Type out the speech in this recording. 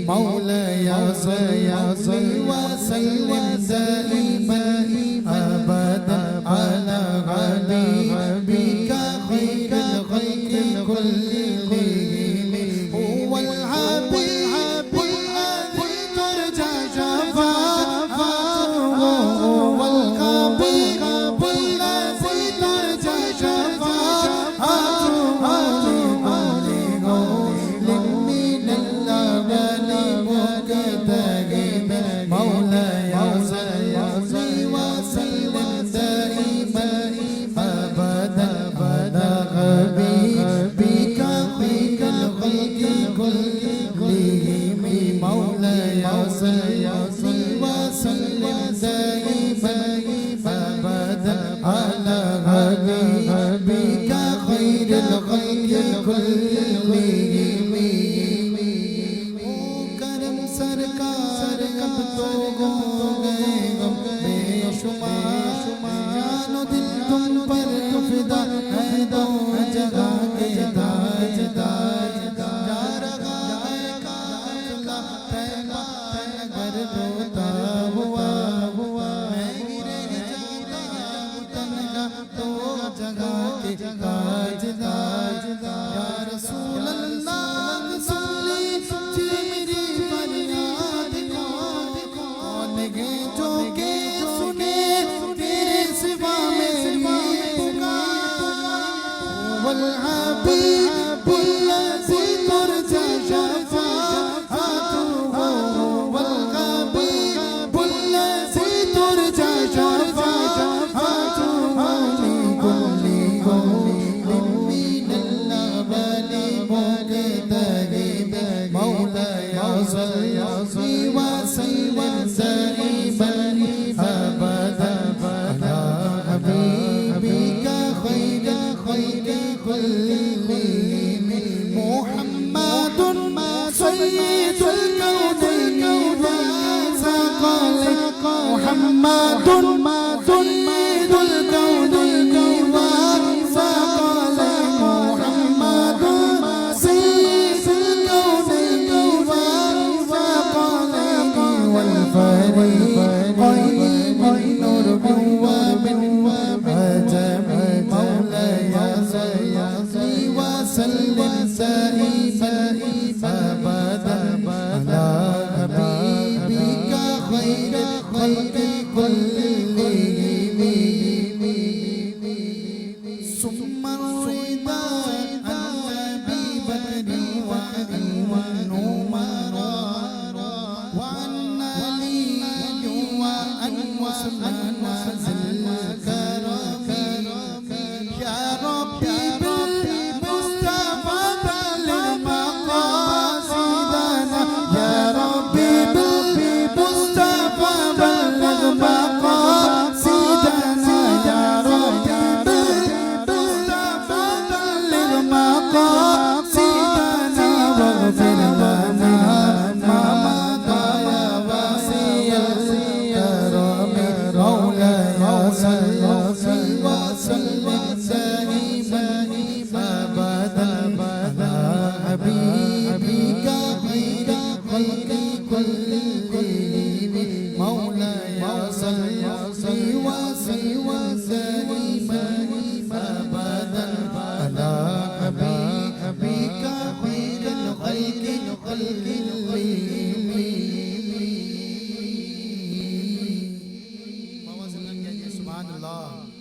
مولاي صل وسلم دائما أبدا على حبيبك خير الخلق كلهم هو الحبيب الذي ترجى شفاعته هو الحبيب الذي ترجى شفاعته करम सरकार अब तो हो गए गम बेशुमार जानो दिल तुम पर फिदा है दो जगह के ताजदार जा रहा है काफिला पैमान अगर रोता हुआ मैं गिरे जाता तन्हा दो जगह के ताजदार या रसूल अल्लाह जो के सुने तेरे सिवा मेरी पुकार वल हबीब الذي ترجى شفاعته वल हबीब الذي ترجى شفاعته لكل قول من الأبد مقترب مولاي صل وسلم محمد سيد الكونين وثقلين محمد سيد الكونين وثقلين محمد سيد الكونين وثقلين والفريقين من نور ومن عجم مولاي وسلم دائما أبدا على حبيبك خير الخلق كلهم ثم الرضا عن أبي بكر وعن عمر وعن علي وعن عثمان ذي الكرم يا ربي Subhanallah.